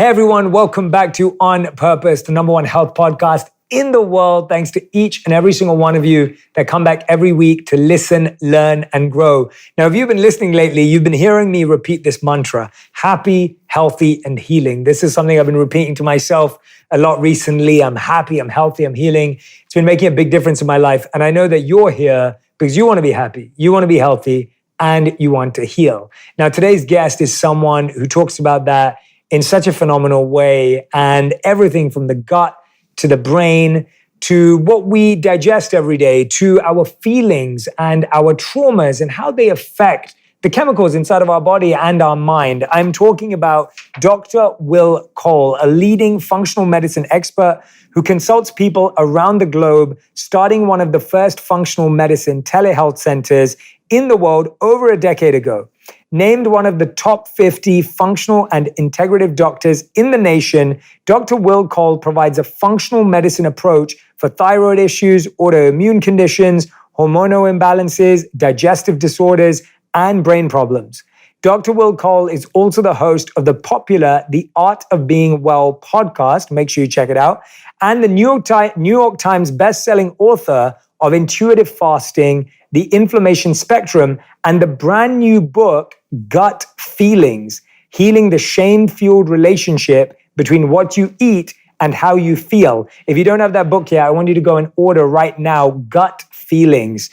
Hey everyone, welcome back to On Purpose, the #1 health podcast in the world. Thanks to each and every single one of you that come back every week to listen, learn, and grow. Now, if you've been listening lately, you've been hearing me repeat this mantra: happy, healthy, and healing. This is something I've been repeating to myself a lot recently. I'm happy, I'm healthy, I'm healing. It's been making a big difference in my life. And I know that you're here because you want to be happy, you want to be healthy, and you want to heal. Now, today's guest is someone who talks about that in such a phenomenal way, and everything from the gut to the brain to what we digest every day to our feelings and our traumas and how they affect the chemicals inside of our body and our mind. I'm talking about DrWill Cole, a leading functional medicine expert who consults people around the globe, starting one of the first functional medicine telehealth centers in the world over a decade ago. Named one of the top 50 functional and integrative doctors in the nation, DrWill Cole provides a functional medicine approach for thyroid issues, autoimmune conditions, hormonal imbalances, digestive disorders, and brain problems. DrWill Cole is also the host of the popular The Art of Being Well podcast. Make sure you check it out. And the New York Times bestselling author of Intuitive Fasting, The Inflammation Spectrum, and the brand new book, Gut Feelings, Healing the Shame-Fueled Relationship Between What You Eat and How You Feel. If you don't have that book yet, I want you to go and order right now, Gut Feelings.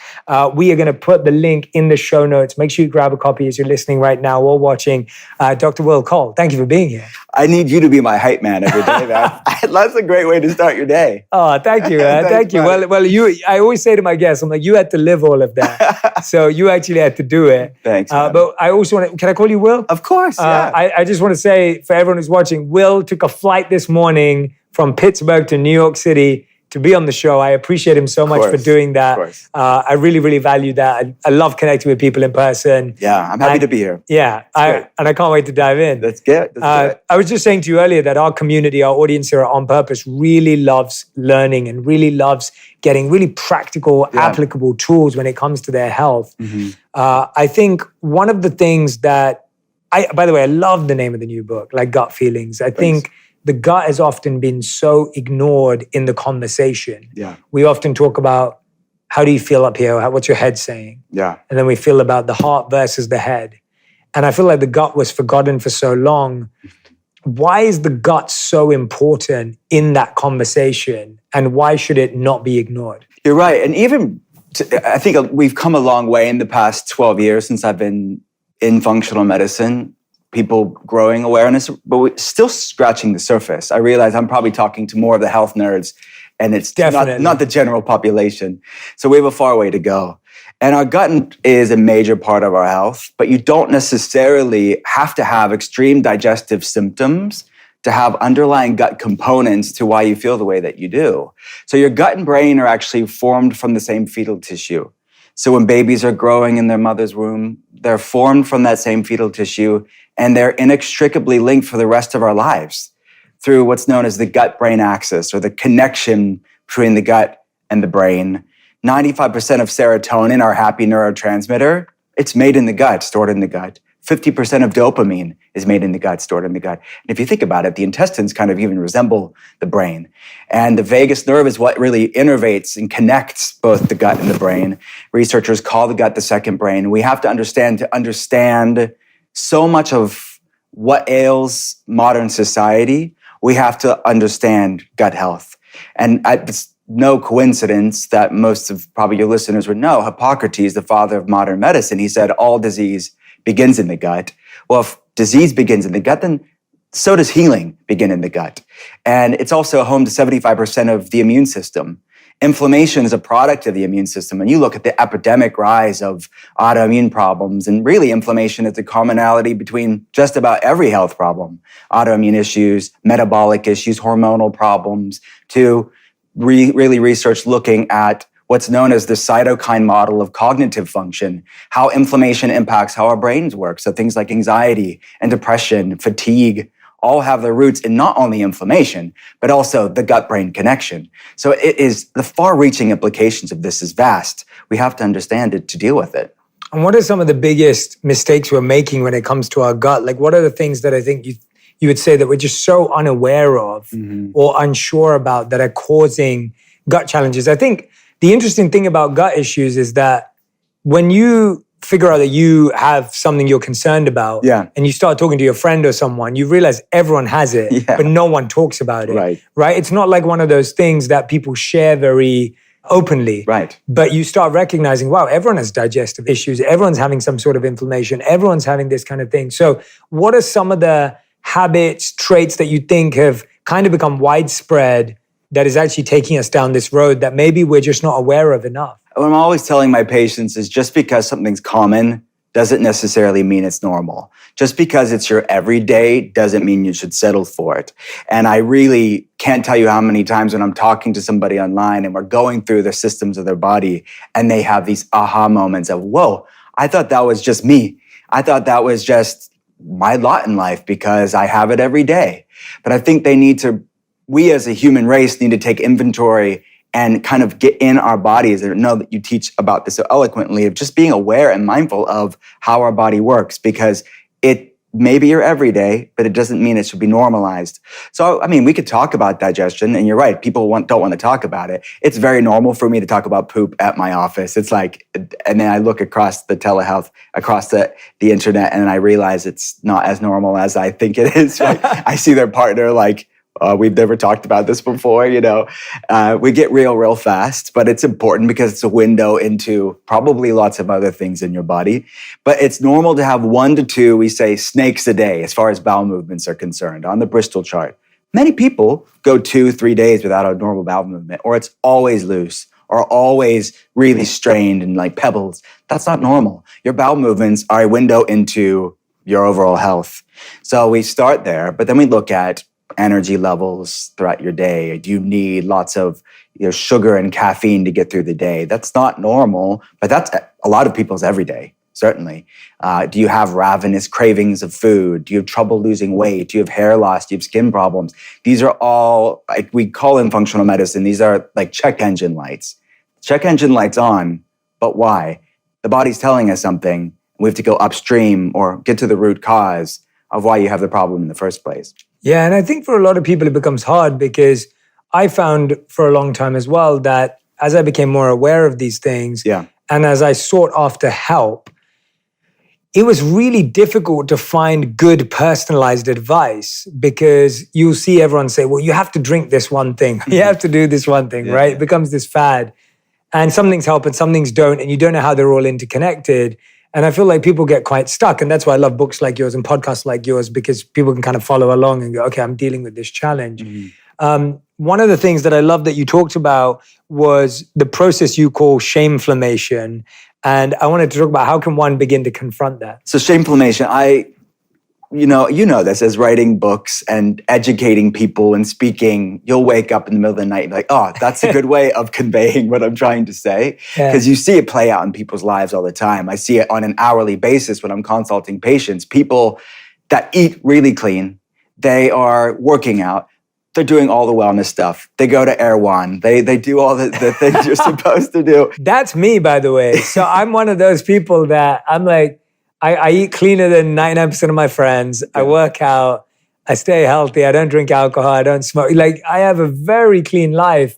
We are going to put the link in the show notes. Make sure you grab a copy as you're listening right now or watching. DrWill Cole, thank you for being here. I need you to be my hype man every day, man. That's a great way to start your day. Oh, thank you, man. Thank you. Well, I always say to my guests, I'm like, you had to live all of that. So you actually had to do it. Thanks, man. But I also want to, can I call you Will? Of course, yeah. I just want to say, for everyone who's watching, Will took a flight this morning from Pittsburgh to New York City to be on the show. I appreciate him so much for doing that. I really, really value that. I love connecting with people in person. Yeah, I'm happy to be here. Yeah, and I can't wait to dive in. That's good. I was just saying to you earlier that our community, our audience here at On Purpose really loves learning and really loves getting really practical, applicable tools when it comes to their health. Mm-hmm. I think one of the things that, by the way, I love the name of the new book, like Gut Feelings. I think the gut has often been so ignored in the conversation. Yeah. We often talk about, how do you feel up here? What's your head saying? Yeah. And then we feel about the heart versus the head. And I feel like the gut was forgotten for so long. Why is the gut so important in that conversation? And why should it not be ignored? You're right. And even, I think we've come a long way in the past 12 years since I've been in functional medicine. People growing awareness, but we're still scratching the surface. I realize I'm probably talking to more of the health nerds, and it's not the general population. So we have a far way to go. And our gut is a major part of our health, but you don't necessarily have to have extreme digestive symptoms to have underlying gut components to why you feel the way that you do. So your gut and brain are actually formed from the same fetal tissue. So when babies are growing in their mother's womb, they're formed from that same fetal tissue, and they're inextricably linked for the rest of our lives through what's known as the gut-brain axis, or the connection between the gut and the brain. 95% of serotonin, our happy neurotransmitter, it's made in the gut, stored in the gut. 50% of dopamine is made in the gut, stored in the gut. And if you think about it, the intestines kind of even resemble the brain. And the vagus nerve is what really innervates and connects both the gut and the brain. Researchers call the gut the second brain. We have to understand so much of what ails modern society, we have to understand gut health. And it's no coincidence that most of probably your listeners would know, Hippocrates, the father of modern medicine, he said all disease begins in the gut. Well, if disease begins in the gut, then so does healing begin in the gut. And it's also home to 75% of the immune system. Inflammation is a product of the immune system. And you look at the epidemic rise of autoimmune problems, and really inflammation is the commonality between just about every health problem. Autoimmune issues, metabolic issues, hormonal problems, to really research looking at what's known as the cytokine model of cognitive function, how inflammation impacts how our brains work. So things like anxiety and depression, fatigue, all have their roots in not only inflammation, but also the gut-brain connection. So it is, the far-reaching implications of this is vast. We have to understand it to deal with it. And what are some of the biggest mistakes we're making when it comes to our gut? Like, what are the things that I think you would say that we're just so unaware of or unsure about that are causing gut challenges. I think the interesting thing about gut issues is that when you figure out that you have something you're concerned about and you start talking to your friend or someone, you realize everyone has it, but no one talks about it, right? It's not like one of those things that people share very openly, but you start recognizing, wow, everyone has digestive issues, everyone's having some sort of inflammation, everyone's having this kind of thing. So what are some of the habits, traits that you think have kind of become widespread that is actually taking us down this road that maybe we're just not aware of enough? What I'm always telling my patients is just because something's common doesn't necessarily mean it's normal. Just because it's your everyday doesn't mean you should settle for it. And I really can't tell you how many times when I'm talking to somebody online and we're going through the systems of their body and they have these aha moments of, whoa, I thought that was just me. I thought that was just my lot in life because I have it every day. But I think we as a human race need to take inventory and kind of get in our bodies. And know that you teach about this so eloquently, of just being aware and mindful of how our body works, because it may be your everyday, but it doesn't mean it should be normalized. So, I mean, we could talk about digestion, and you're right, people don't want to talk about it. It's very normal for me to talk about poop at my office. It's like, and then I look across the telehealth, across the internet, and I realize it's not as normal as I think it is. Right? I see their partner like, we've never talked about this before, We get real fast, but it's important because it's a window into probably lots of other things in your body. But it's normal to have 1 to 2, we say, snakes a day as far as bowel movements are concerned on the Bristol chart. Many people go 2-3 days without a normal bowel movement, or it's always loose, or always really strained and like pebbles. That's not normal. Your bowel movements are a window into your overall health. So we start there, but then we look at energy levels throughout your day. Do you need lots of sugar and caffeine to get through the day? That's not normal, but that's a lot of people's everyday, certainly. Do you have ravenous cravings of food? Do you have trouble losing weight? Do you have hair loss? Do you have skin problems? These are all, like we call in functional medicine, these are like check engine lights. Check engine lights on, but why? The body's telling us something. We have to go upstream or get to the root cause of why you have the problem in the first place. Yeah, and I think for a lot of people it becomes hard because I found for a long time as well that as I became more aware of these things and as I sought after help, it was really difficult to find good personalized advice because you'll see everyone say, well, you have to drink this one thing. You have to do this one thing, right? It becomes this fad. And some things help and some things don't, and you don't know how they're all interconnected. And I feel like people get quite stuck. And that's why I love books like yours and podcasts like yours, because people can kind of follow along and go, okay, I'm dealing with this challenge. One of the things that I love that you talked about was the process you call shameflammation. And I wanted to talk about how can one begin to confront that? So shameflammation, you know this, as writing books and educating people and speaking, you'll wake up in the middle of the night and be like, oh, that's a good way of conveying what I'm trying to say. Because you see it play out in people's lives all the time. I see it on an hourly basis when I'm consulting patients. People that eat really clean, they are working out, they're doing all the wellness stuff. They go to Erewhon. They do all the things you're supposed to do. That's me, by the way. So I'm one of those people that I'm like, I eat cleaner than 99% of my friends. I work out. I stay healthy. I don't drink alcohol. I don't smoke. Like, I have a very clean life.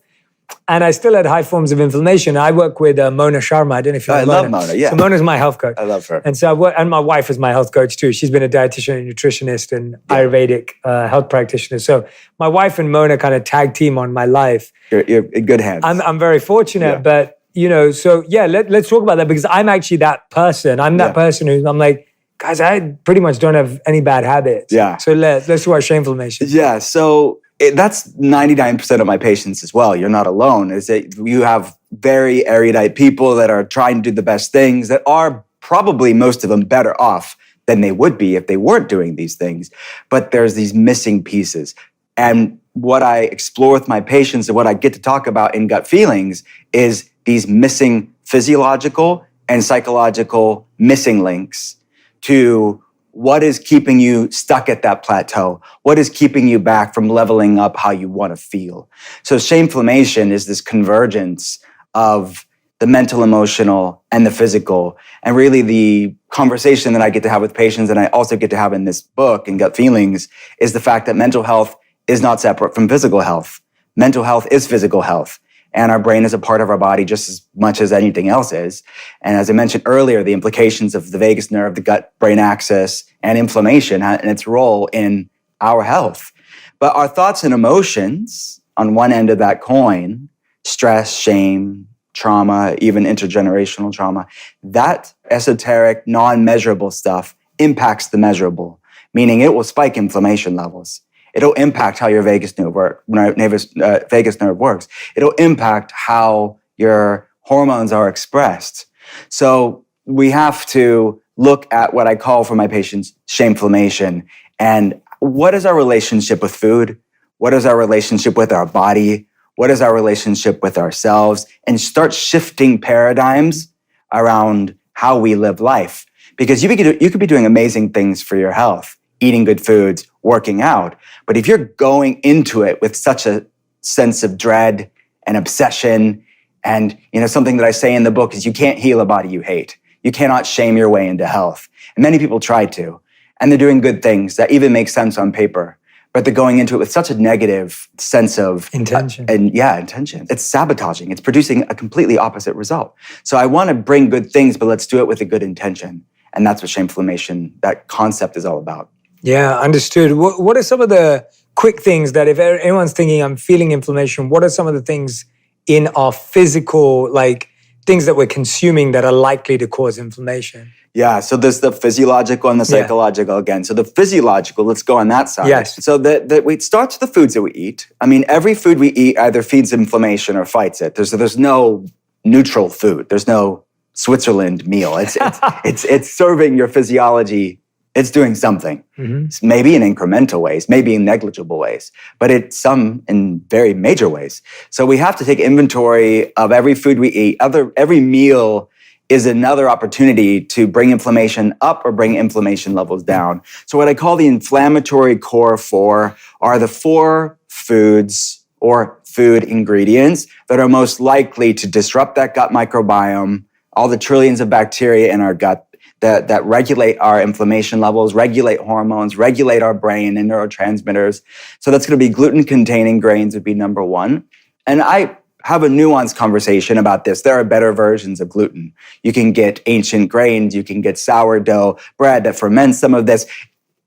And I still had high forms of inflammation. I work with Mona Sharma. I don't know if you know Mona. I love Mona, yeah. So Mona's my health coach. I love her. And so and my wife is my health coach too. She's been a dietitian and nutritionist and Ayurvedic health practitioner. So my wife and Mona kind of tag team on my life. You're in good hands. I'm very fortunate, but so let's talk about that because I'm actually that person. I'm that person who I'm like, guys, I pretty much don't have any bad habits. Yeah. So let's talk about shameflammation. Yeah. So that's 99% of my patients as well. You're not alone. Is that you have very erudite people that are trying to do the best things that are probably most of them better off than they would be if they weren't doing these things. But there's these missing pieces. And what I explore with my patients and what I get to talk about in Gut Feelings is these missing physiological and psychological missing links to what is keeping you stuck at that plateau? What is keeping you back from leveling up how you want to feel? So shameflammation is this convergence of the mental, emotional, and the physical. And really the conversation that I get to have with patients, and I also get to have in this book, in Gut Feelings, is the fact that mental health is not separate from physical health. Mental health is physical health. And our brain is a part of our body just as much as anything else is. And as I mentioned earlier, the implications of the vagus nerve, the gut-brain axis, and inflammation and its role in our health. But our thoughts and emotions, on one end of that coin, stress, shame, trauma, even intergenerational trauma, that esoteric, non-measurable stuff impacts the measurable, meaning it will spike inflammation levels. It'll impact how your vagus nerve works. It'll impact how your hormones are expressed. So we have to look at what I call for my patients shameflammation. And what is our relationship with food? What is our relationship with our body? What is our relationship with ourselves? And start shifting paradigms around how we live life. Because you could be doing amazing things for your health, eating good foods, working out. But if you're going into it with such a sense of dread and obsession, and something that I say in the book is you can't heal a body you hate. You cannot shame your way into health. And many people try to. And they're doing good things that even make sense on paper. But they're going into it with such a negative sense of intention. Intention. It's sabotaging. It's producing a completely opposite result. So I want to bring good things, but let's do it with a good intention. And that's what shameflammation, that concept is all about. Yeah, understood. What are some of the quick things that if anyone's thinking I'm feeling inflammation, what are some of the things in our physical, like things that we're consuming that are likely to cause inflammation? Yeah, so there's the physiological and the psychological again. So the physiological, let's go on that side. Yes. So it starts with the foods that we eat. I mean, every food we eat either feeds inflammation or fights it. There's no neutral food. There's no Switzerland meal. It's serving your physiology. It's doing something. Mm-hmm. Maybe in incremental ways, maybe in negligible ways, but it's some in very major ways. So we have to take inventory of every food we eat. Every meal is another opportunity to bring inflammation up or bring inflammation levels down. So what I call the inflammatory core 4 are the 4 foods or food ingredients that are most likely to disrupt that gut microbiome, all the trillions of bacteria in our gut that regulate our inflammation levels, regulate hormones, regulate our brain and neurotransmitters. So that's going to be gluten-containing grains would be number 1. And I have a nuanced conversation about this. There are better versions of gluten. You can get ancient grains, you can get sourdough bread that ferments some of this.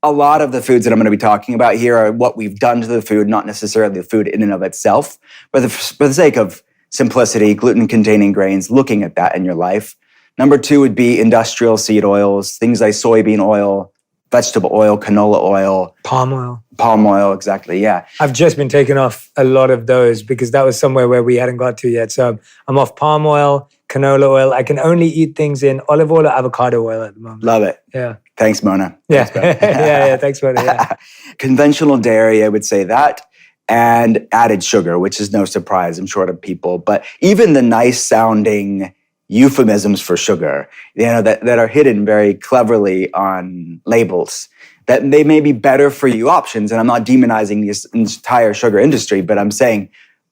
A lot of the foods that I'm going to be talking about here are what we've done to the food, not necessarily the food in and of itself. But for the sake of simplicity, gluten-containing grains, looking at that in your life. Number 2 would be industrial seed oils, things like soybean oil, vegetable oil, canola oil. Palm oil. Palm oil, exactly, yeah. I've just been taking off a lot of those because that was somewhere where we hadn't got to yet. So I'm off palm oil, canola oil. I can only eat things in olive oil or avocado oil at the moment. Love it. Yeah. Thanks, Mona. Yeah. Thanks, Mona. Yeah. Conventional dairy, I would say that, and added sugar, which is no surprise, I'm sure, to people. But even the nice sounding euphemisms for sugar, that are hidden very cleverly on labels, that they may be better for you options. And I'm not demonizing this entire sugar industry, but I'm saying,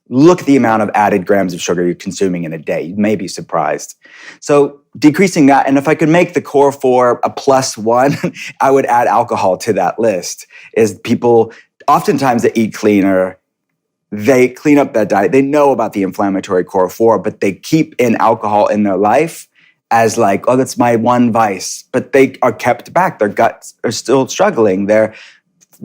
look at the amount of added grams of sugar you're consuming in a day. You may be surprised. So decreasing that, and if I could make the core 4 a +1, I would add alcohol to that list. Is people oftentimes that eat cleaner, they clean up that diet. They know about the inflammatory core 4, but they keep in alcohol in their life as like, oh, that's my one vice. But they are kept back. Their guts are still struggling. Their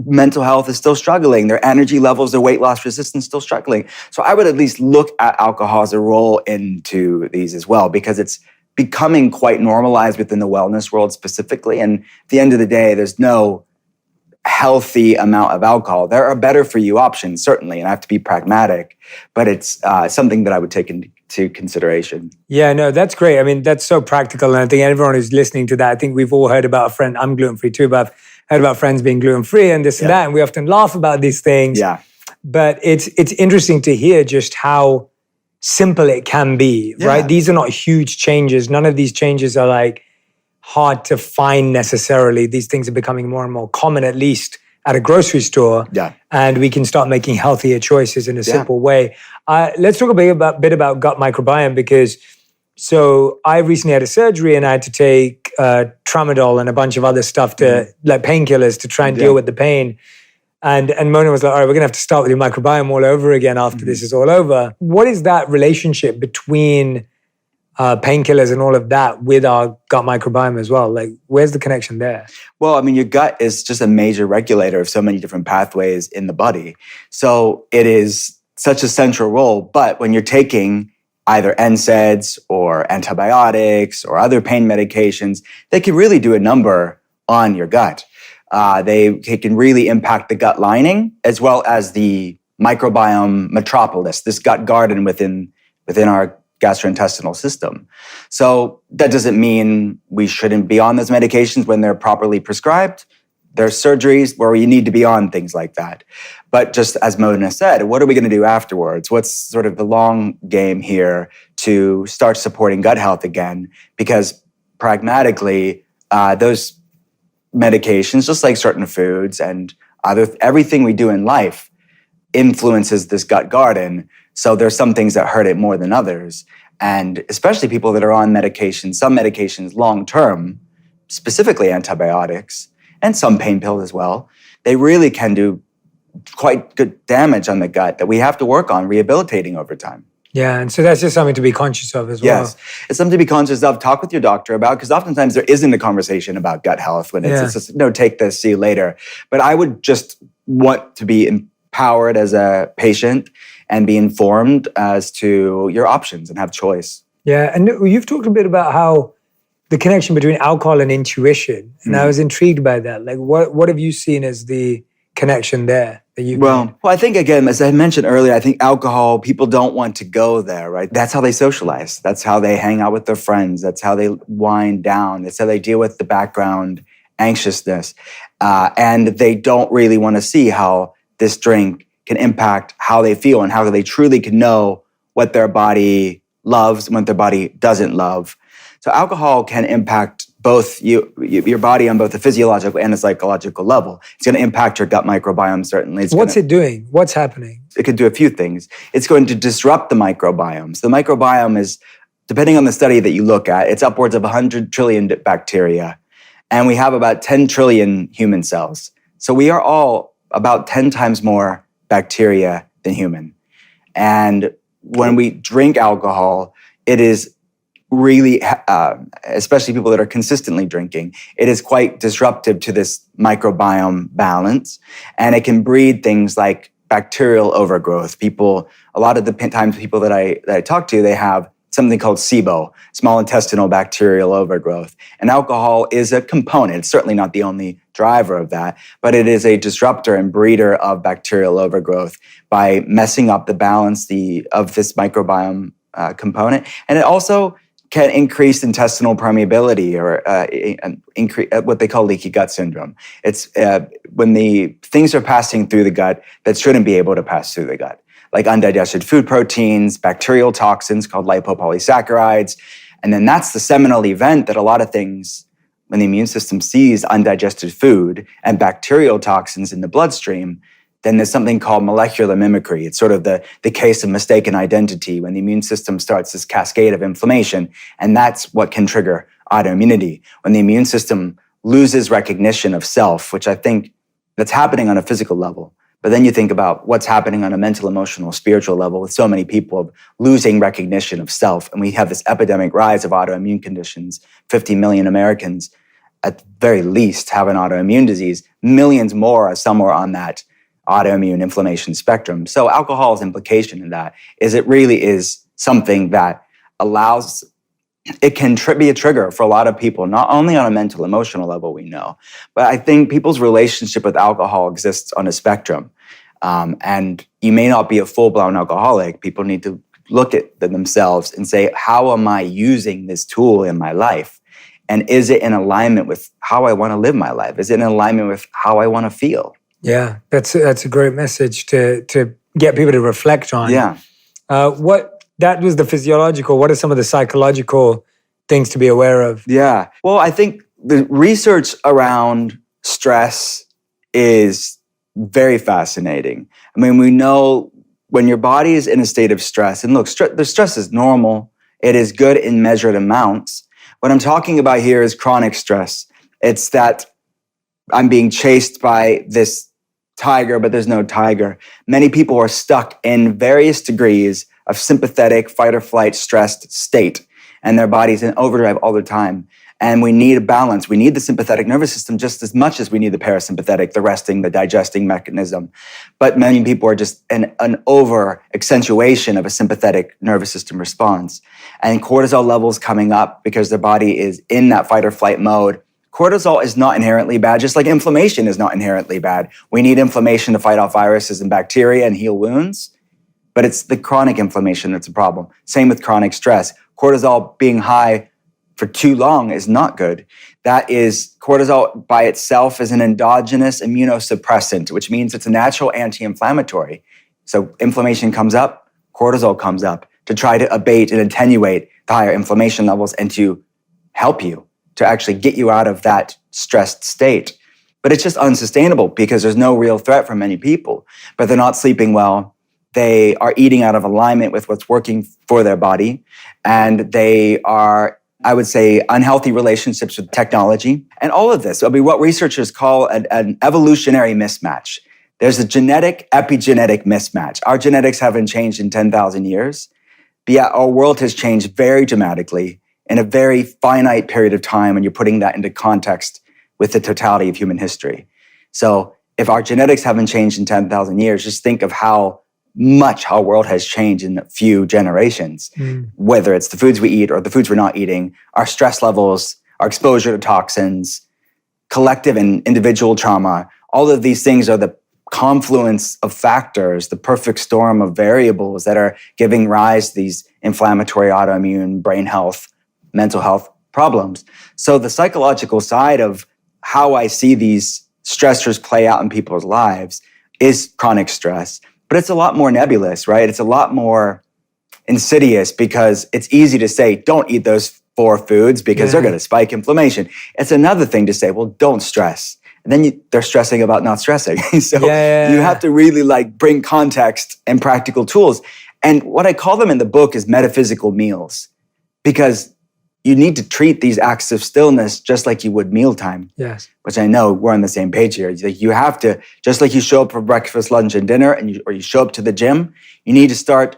mental health is still struggling. Their energy levels, their weight loss resistance still struggling. So I would at least look at alcohol as a role into these as well, because it's becoming quite normalized within the wellness world specifically. And at the end of the day, there's no healthy amount of alcohol. There are better for you options, certainly, and I have to be pragmatic, but it's something that I would take into consideration. Yeah, no, that's great. I mean, that's so practical. And I think everyone who's listening to that, I think we've all heard about a friend, I'm gluten-free too, but I've heard about friends being gluten-free and this and that, and we often laugh about these things. Yeah. But it's interesting to hear just how simple it can be, right? These are not huge changes. None of these changes are like hard to find necessarily. These things are becoming more and more common, at least at a grocery store. Yeah. And we can start making healthier choices in a simple way. Let's talk a bit about gut microbiome, because So I recently had a surgery and I had to take tramadol and a bunch of other stuff like painkillers to try and deal with the pain. And Mona was like, all right, we're going to have to start with your microbiome all over again after this is all over. What is that relationship between painkillers and all of that with our gut microbiome as well? Like, where's the connection there? Well, I mean, your gut is just a major regulator of so many different pathways in the body. So it is such a central role. But when you're taking either NSAIDs or antibiotics or other pain medications, they can really do a number on your gut. They can really impact the gut lining as well as the microbiome metropolis, this gut garden within our gastrointestinal system. So that doesn't mean we shouldn't be on those medications when they're properly prescribed. There's surgeries where you need to be on things like that. But just as Mona said, what are we going to do afterwards? What's sort of the long game here to start supporting gut health again? Because pragmatically, those medications, just like certain foods and everything we do in life, influences this gut garden. So there's some things that hurt it more than others. And especially people that are on medications, some medications long-term, specifically antibiotics, and some pain pills as well, they really can do quite good damage on the gut that we have to work on rehabilitating over time. Yeah, and so that's just something to be conscious of as well. Yes, it's something to be conscious of. Talk with your doctor about, because oftentimes there isn't a conversation about gut health when it's just, no, take this, see you later. But I would just want to be empowered as a patient and be informed as to your options and have choice. Yeah, and you've talked a bit about how the connection between alcohol and intuition, and I was intrigued by that. Like, what have you seen as the connection there that you've made? Well, I think, again, as I mentioned earlier, I think alcohol, people don't want to go there, right? That's how they socialize. That's how they hang out with their friends. That's how they wind down. That's how they deal with the background anxiousness. And they don't really want to see how this drink can impact how they feel and how they truly can know what their body loves and what their body doesn't love. So alcohol can impact both your body on both the physiological and the psychological level. It's going to impact your gut microbiome, certainly. What's it doing? What's happening? It could do a few things. It's going to disrupt the microbiome. So the microbiome is, depending on the study that you look at, it's upwards of 100 trillion bacteria. And we have about 10 trillion human cells. So we are all about 10 times more bacteria than human. And when we drink alcohol, it is really, especially people that are consistently drinking, it is quite disruptive to this microbiome balance. And it can breed things like bacterial overgrowth. A lot of the times people that I talk to, they have something called SIBO, small intestinal bacterial overgrowth. And alcohol is a component. It's certainly not the only driver of that, but it is a disruptor and breeder of bacterial overgrowth by messing up the balance of this microbiome component. And it also can increase intestinal permeability or increase what they call leaky gut syndrome. It's when the things are passing through the gut that shouldn't be able to pass through the gut, like undigested food proteins, bacterial toxins called lipopolysaccharides. And then that's the seminal event that a lot of things, when the immune system sees undigested food and bacterial toxins in the bloodstream, then there's something called molecular mimicry. It's sort of the case of mistaken identity when the immune system starts this cascade of inflammation, and that's what can trigger autoimmunity. When the immune system loses recognition of self, which I think that's happening on a physical level, but then you think about what's happening on a mental, emotional, spiritual level with so many people of losing recognition of self, and we have this epidemic rise of autoimmune conditions. 50 million Americans, at the very least, have an autoimmune disease. Millions more are somewhere on that autoimmune inflammation spectrum. So alcohol's implication in that is it really is something that allows, it can be a trigger for a lot of people, not only on a mental, emotional level, we know, but I think people's relationship with alcohol exists on a spectrum. And you may not be a full-blown alcoholic. People need to look at themselves and say, how am I using this tool in my life? And is it in alignment with how I want to live my life? Is it in alignment with how I want to feel? Yeah, that's a great message to get people to reflect on. Yeah. That was the physiological. What are some of the psychological things to be aware of? Yeah. Well, I think the research around stress is very fascinating. I mean, we know when your body is in a state of stress, and look, the stress is normal. It is good in measured amounts. What I'm talking about here is chronic stress. It's that I'm being chased by this tiger, but there's no tiger. Many people are stuck in various degrees of sympathetic fight or flight stressed state, and their body's in overdrive all the time. And we need a balance. We need the sympathetic nervous system just as much as we need the parasympathetic, the resting, the digesting mechanism. But many people are just an over accentuation of a sympathetic nervous system response. And cortisol levels coming up because their body is in that fight or flight mode. Cortisol is not inherently bad, just like inflammation is not inherently bad. We need inflammation to fight off viruses and bacteria and heal wounds. But it's the chronic inflammation that's a problem. Same with chronic stress. Cortisol being high for too long is not good. That is, cortisol by itself is an endogenous immunosuppressant, which means it's a natural anti-inflammatory. So inflammation comes up, cortisol comes up to try to abate and attenuate the higher inflammation levels and to help you, to actually get you out of that stressed state. But it's just unsustainable because there's no real threat for many people. But they're not sleeping well. They are eating out of alignment with what's working for their body. And they are, I would say, unhealthy relationships with technology. And all of this, what researchers call an evolutionary mismatch. There's a genetic, epigenetic mismatch. Our genetics haven't changed in 10,000 years, but yet our world has changed very dramatically in a very finite period of time, and you're putting that into context with the totality of human history. So if our genetics haven't changed in 10,000 years, just think of how much our world has changed in a few generations, whether it's the foods we eat or the foods we're not eating, our stress levels, our exposure to toxins, collective and individual trauma. All of these things are the confluence of factors, the perfect storm of variables that are giving rise to these inflammatory, autoimmune, brain health, mental health problems. So the psychological side of how I see these stressors play out in people's lives is chronic stress. But it's a lot more nebulous, right? It's a lot more insidious because it's easy to say, don't eat those 4 foods because they're going to spike inflammation. It's another thing to say, well, don't stress. And then they're stressing about not stressing. So you have to really bring context and practical tools. And what I call them in the book is metaphysical meals, because you need to treat these acts of stillness just like you would mealtime. Yes. Which I know we're on the same page here. You have to, just like you show up for breakfast, lunch, and dinner, or you show up to the gym, you need to start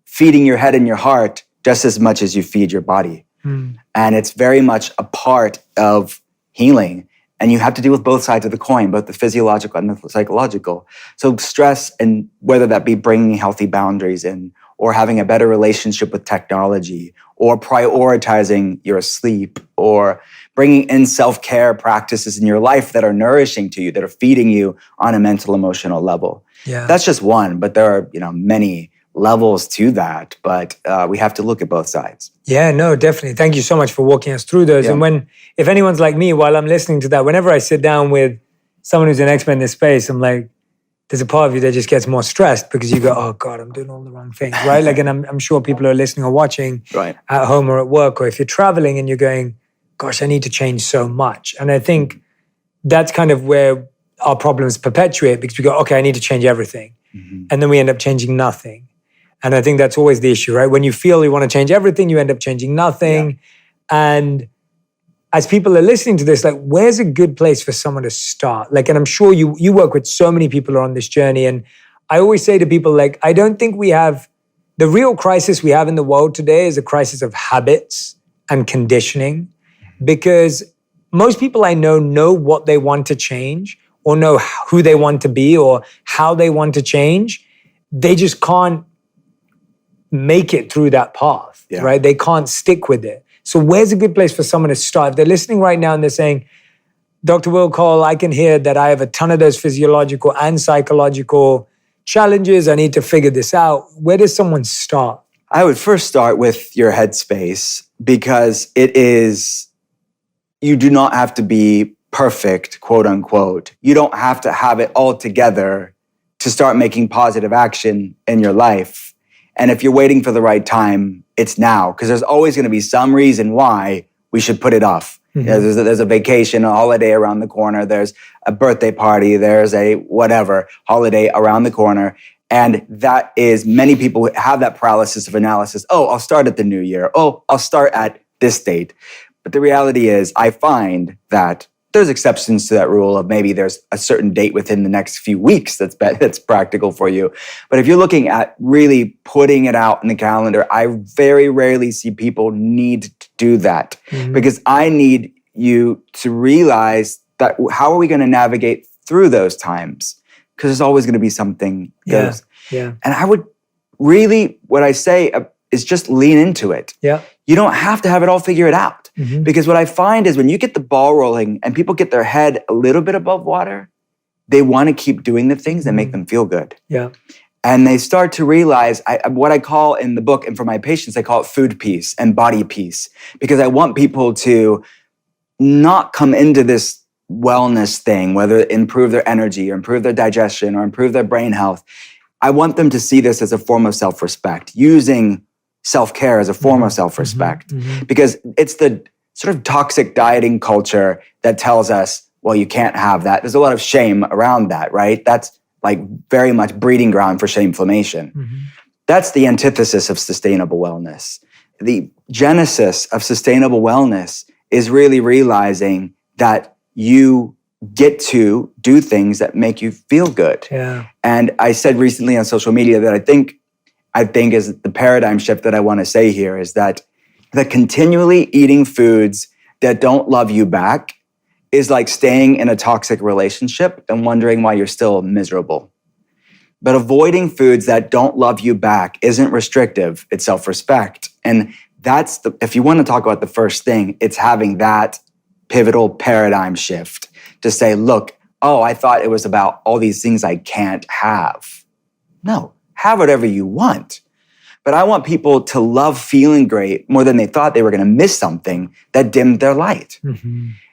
feeding your head and your heart just as much as you feed your body. And it's very much a part of healing. And you have to deal with both sides of the coin, both the physiological and the psychological. So stress, and whether that be bringing healthy boundaries in, or having a better relationship with technology, or prioritizing your sleep, or bringing in self-care practices in your life that are nourishing to you, that are feeding you on a mental, emotional level. Yeah. That's just one, but there are many levels to that, but we have to look at both sides. Yeah, no, definitely. Thank you so much for walking us through those. Yeah. And if anyone's like me, while I'm listening to that, whenever I sit down with someone who's an expert in this space, I'm like, there's a part of you that just gets more stressed because you go, oh God, I'm doing all the wrong things, right? And I'm sure people are listening or watching at home or at work, or if you're traveling and you're going, gosh, I need to change so much. And I think that's kind of where our problems perpetuate, because we go, okay, I need to change everything. And then we end up changing nothing. And I think that's always the issue, right? When you feel you want to change everything, you end up changing nothing. Yeah. And as people are listening to this, where's a good place for someone to start? And I'm sure you work with so many people who are on this journey. And I always say to people, I don't think we have, the real crisis we have in the world today is a crisis of habits and conditioning, because most people I know what they want to change, or know who they want to be, or how they want to change. They just can't make it through that path, right? They can't stick with it. So where's a good place for someone to start? If they're listening right now and they're saying, Dr. Will Cole, I can hear that I have a ton of those physiological and psychological challenges. I need to figure this out. Where does someone start? I would first start with your headspace, because you do not have to be perfect, quote unquote. You don't have to have it all together to start making positive action in your life. And if you're waiting for the right time, it's now, because there's always going to be some reason why we should put it off. There's a vacation, a holiday around the corner. There's a birthday party. There's a whatever holiday around the corner. And that is, many people have that paralysis of analysis. Oh, I'll start at the new year. Oh, I'll start at this date. But the reality is, I find that there's exceptions to that rule of maybe there's a certain date within the next few weeks that's practical for you. But if you're looking at really putting it out in the calendar, I very rarely see people need to do that, because I need you to realize that how are we going to navigate through those times? Because there's always going to be something goes. Yeah. And I would really, what I say is just lean into it. Yeah. You don't have to have it all figured out. Because what I find is when you get the ball rolling and people get their head a little bit above water, they want to keep doing the things that make them feel good. Yeah. And they start to realize what I call in the book, and for my patients, I call it food peace and body peace, because I want people to not come into this wellness thing, whether it improve their energy or improve their digestion or improve their brain health. I want them to see this as a form of self-respect, using self-care as a form of self-respect, because it's the sort of toxic dieting culture that tells us, well, you can't have that. There's a lot of shame around that, right? That's like very much breeding ground for shameflammation. That's the antithesis of sustainable wellness. The genesis of sustainable wellness is really realizing that you get to do things that make you feel good. Yeah. And I said recently on social media that I think is the paradigm shift that I want to say here is that continually eating foods that don't love you back is like staying in a toxic relationship and wondering why you're still miserable. But avoiding foods that don't love you back isn't restrictive, it's self-respect. And that's if you want to talk about the first thing, it's having that pivotal paradigm shift to say, look, oh, I thought it was about all these things I can't have. No. Have whatever you want. But I want people to love feeling great more than they thought they were going to miss something that dimmed their light.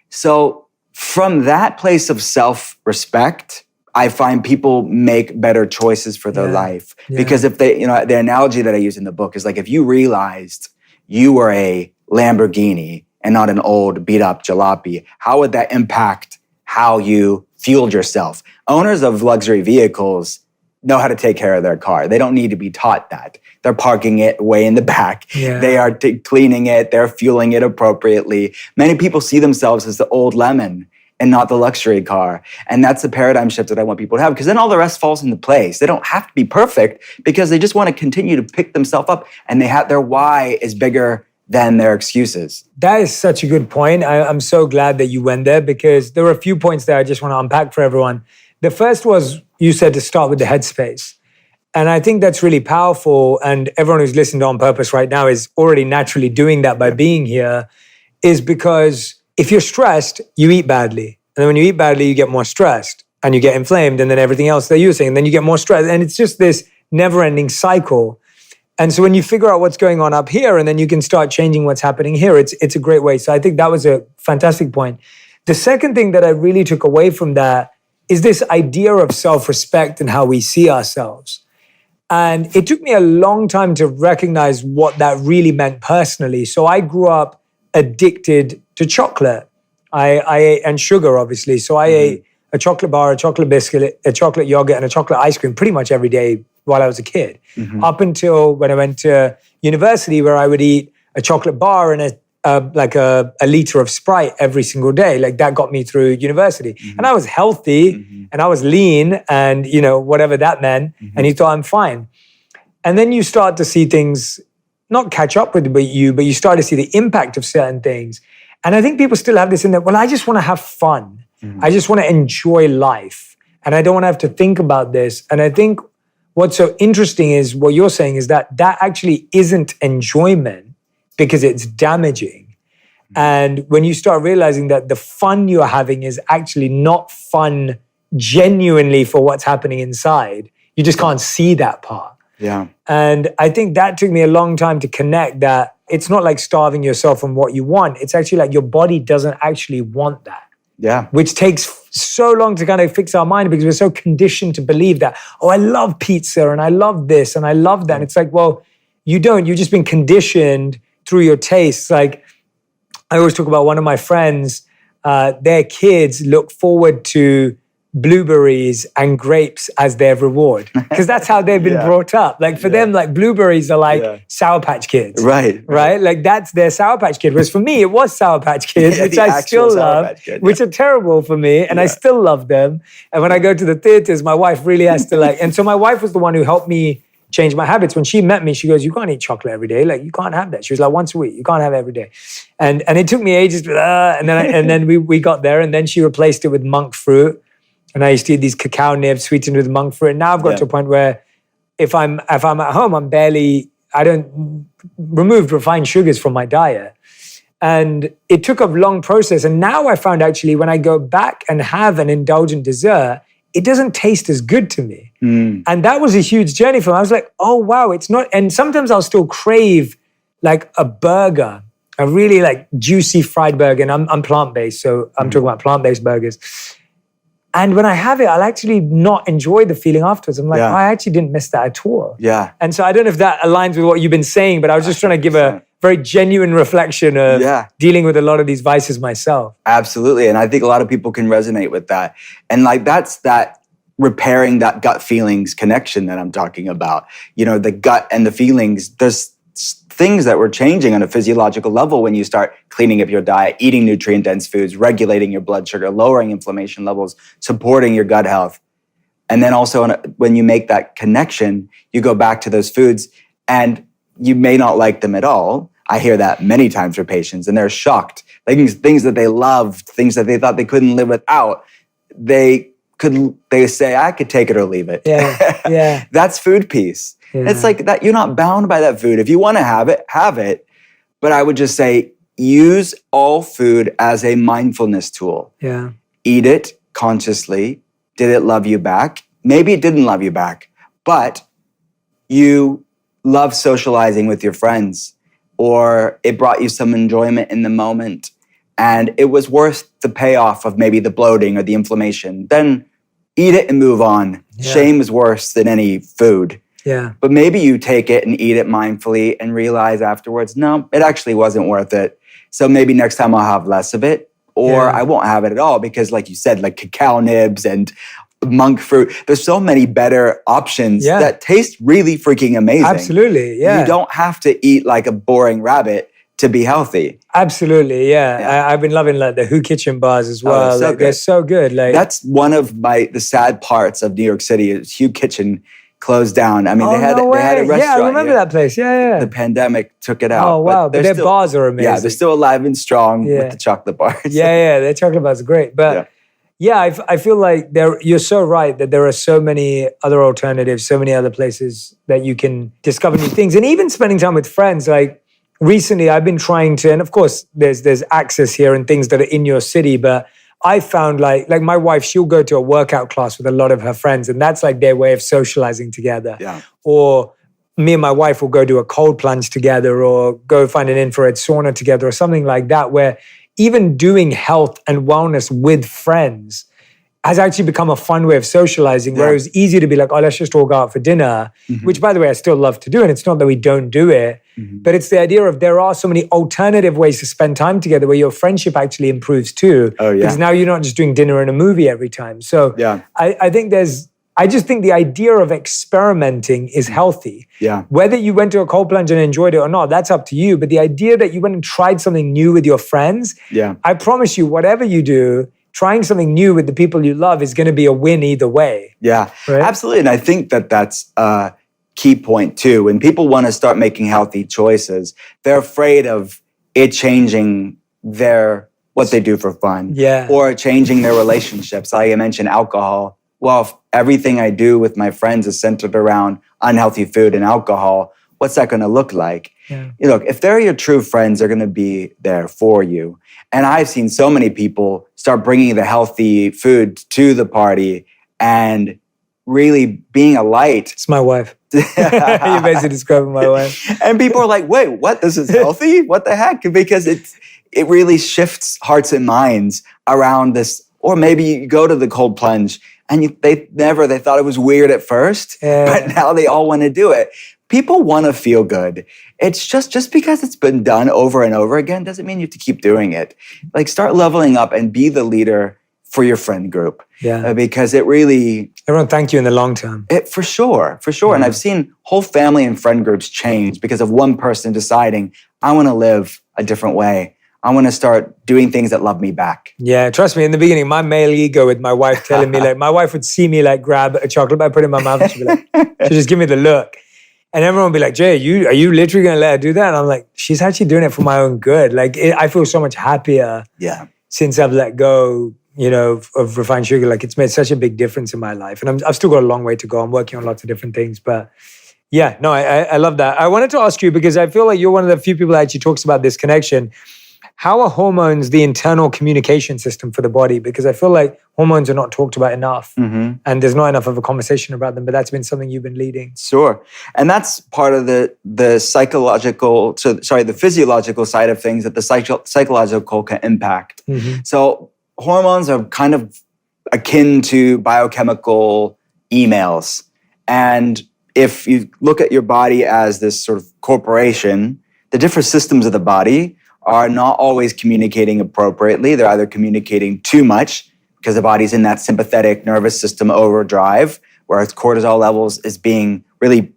So from that place of self-respect, I find people make better choices for their life. Because if they, the analogy that I use in the book is like, if you realized you were a Lamborghini and not an old beat up jalopy, how would that impact how you fueled yourself? Owners of luxury vehicles know how to take care of their car. They don't need to be taught that. They're parking it way in the back. Yeah. They are cleaning it. They're fueling it appropriately. Many people see themselves as the old lemon and not the luxury car. And that's the paradigm shift that I want people to have, because then all the rest falls into place. They don't have to be perfect because they just want to continue to pick themselves up, and their why is bigger than their excuses. That is such a good point. I'm so glad that you went there, because there were a few points there I just want to unpack for everyone. The first was, you said to start with the headspace. And I think that's really powerful. And everyone who's listened to On Purpose right now is already naturally doing that by being here, is because if you're stressed, you eat badly. And then when you eat badly, you get more stressed and you get inflamed, and then everything else that you're saying, and then you get more stressed. And it's just this never-ending cycle. And so when you figure out what's going on up here, and then you can start changing what's happening here, it's a great way. So I think that was a fantastic point. The second thing that I really took away from that is this idea of self-respect and how we see ourselves. And it took me a long time to recognize what that really meant personally. So I grew up addicted to chocolate. I ate, and sugar, obviously. So I ate a chocolate bar, a chocolate biscuit, a chocolate yogurt, and a chocolate ice cream pretty much every day while I was a kid. Up until when I went to university, where I would eat a chocolate bar and a liter of Sprite every single day. Like, that got me through university. And I was healthy and I was lean, and whatever that meant. And you thought, I'm fine. And then you start to see things not catch up with you, but you start to see the impact of certain things. And I think people still have this in that, well, I just want to have fun. I just want to enjoy life. And I don't want to have to think about this. And I think what's so interesting is what you're saying is that actually isn't enjoyment, because it's damaging. And when you start realizing that the fun you're having is actually not fun genuinely for what's happening inside, you just can't see that part. Yeah. And I think that took me a long time to connect that it's not like starving yourself from what you want. It's actually like your body doesn't actually want that. Yeah. Which takes so long to kind of fix our mind, because we're so conditioned to believe that, oh, I love pizza and I love this and I love that. And it's like, well, you don't. You've just been conditioned through your tastes. Like, I always talk about one of my friends, their kids look forward to blueberries and grapes as their reward, because that's how they've been brought up. Like for them, like blueberries are like Sour Patch Kids. Right. Like that's their Sour Patch Kid. Whereas for me, it was Sour Patch Kids, which I still love, which are terrible for me. And I still love them. And when I go to the theaters, my wife really has to like, and so my wife was the one who helped me change my habits. When she met me, she goes, you can't eat chocolate every day. Like you can't have that. She was like, once a week, you can't have it every day. And it took me ages, and then we got there, and then she replaced it with monk fruit. And I used to eat these cacao nibs sweetened with monk fruit. And now I've got to a point where if I'm at home, I don't remove refined sugars from my diet. And it took a long process. And now I found actually when I go back and have an indulgent dessert, it doesn't taste as good to me. And that was a huge journey for me. I was like, oh, wow, it's not. And sometimes I'll still crave like a burger, a really like juicy fried burger. And I'm plant-based, so I'm talking about plant-based burgers. And when I have it, I'll actually not enjoy the feeling afterwards. I'm like, oh, I actually didn't miss that at all. Yeah. And so I don't know if that aligns with what you've been saying, but I was just trying to give a very genuine reflection of dealing with a lot of these vices myself. Absolutely. And I think a lot of people can resonate with that. And like that's that repairing that gut feelings connection that I'm talking about. You know, the gut and the feelings, there's things that were changing on a physiological level when you start cleaning up your diet, eating nutrient-dense foods, regulating your blood sugar, lowering inflammation levels, supporting your gut health. And then also when you make that connection, you go back to those foods and you may not like them at all. I hear that many times for patients and they're shocked. Things that they loved, things that they thought they couldn't live without, they say, I could take it or leave it. Yeah. That's food peace. Yeah. It's like that you're not bound by that food. If you want to have it, have it. But I would just say, use all food as a mindfulness tool. Yeah. Eat it consciously. Did it love you back? Maybe it didn't love you back, but you love socializing with your friends, or it brought you some enjoyment in the moment, and it was worth the payoff of maybe the bloating or the inflammation. Then eat it and move on. Yeah. Shame is worse than any food. Yeah. But maybe you take it and eat it mindfully and realize afterwards, no, it actually wasn't worth it. So maybe next time I'll have less of it, or I won't have it at all, because like you said, like cacao nibs and monk fruit, there's so many better options that taste really freaking amazing. Absolutely, yeah. You don't have to eat like a boring rabbit to be healthy. Absolutely, yeah. I've been loving like the Who Kitchen bars as well. So they're so good. Like that's one of the sad parts of New York City is Hugh Kitchen closed down. I mean, they had a restaurant. Yeah, I remember that place. Yeah. The pandemic took it out. Oh, wow. But their bars are amazing. Yeah, they're still alive and strong with the chocolate bars. Yeah, their chocolate bars are great. But I feel like you're so right that there are so many other alternatives, so many other places that you can discover new things. And even spending time with friends. Like recently I've been trying to, and of course there's access here and things that are in your city, but I found like my wife, she'll go to a workout class with a lot of her friends, and that's like their way of socializing together. Yeah. Or me and my wife will go do a cold plunge together, or go find an infrared sauna together, or something like that, where even doing health and wellness with friends has actually become a fun way of socializing, where it was easy to be like, oh, let's just all go out for dinner, which by the way, I still love to do. And it's not that we don't do it, but it's the idea of there are so many alternative ways to spend time together where your friendship actually improves too. Oh, yeah. Because now you're not just doing dinner and a movie every time. So I just think the idea of experimenting is healthy. Yeah. Whether you went to a cold plunge and enjoyed it or not, that's up to you. But the idea that you went and tried something new with your friends, I promise you, whatever you do, trying something new with the people you love is going to be a win either way. Yeah, right? Absolutely. And I think that's a key point too. When people want to start making healthy choices, they're afraid of it changing what they do for fun. Yeah. Or changing their relationships. Like I mentioned, alcohol. Well, if everything I do with my friends is centered around unhealthy food and alcohol, what's that going to look like? Yeah. Look, if they're your true friends, they're going to be there for you. And I've seen so many people start bringing the healthy food to the party and really being a light. It's my wife. You're basically describing my wife. And people are like, wait, what? This is healthy? What the heck? Because it really shifts hearts and minds around this. Or maybe you go to the cold plunge and they thought it was weird at first, but now they all want to do it. People want to feel good. It's just because it's been done over and over again doesn't mean you have to keep doing it. Like start leveling up and be the leader for your friend group. Yeah. Because it really... Everyone thank you in the long term. For sure. Yeah. And I've seen whole family and friend groups change because of one person deciding, I want to live a different way. I want to start doing things that love me back. Yeah, trust me, in the beginning, my male ego with my wife telling me, like, my wife would see me, like, grab a chocolate bar, put it in my mouth, and she'd be like, she'd just give me the look. And everyone would be like, Jay, are you literally going to let her do that? And I'm like, she's actually doing it for my own good. Like, I feel so much happier since I've let go, of refined sugar. Like, it's made such a big difference in my life. And I've still got a long way to go. I'm working on lots of different things, but yeah, no, I love that. I wanted to ask you, because I feel like you're one of the few people that actually talks about this connection. How are hormones the internal communication system for the body? Because I feel like hormones are not talked about enough, and there's not enough of a conversation about them, but that's been something you've been leading. Sure. And that's part of the physiological side of things that the psychological can impact. So hormones are kind of akin to biochemical emails. And if you look at your body as this sort of corporation, the different systems of the body are not always communicating appropriately. They're either communicating too much because the body's in that sympathetic nervous system overdrive, where cortisol levels is being really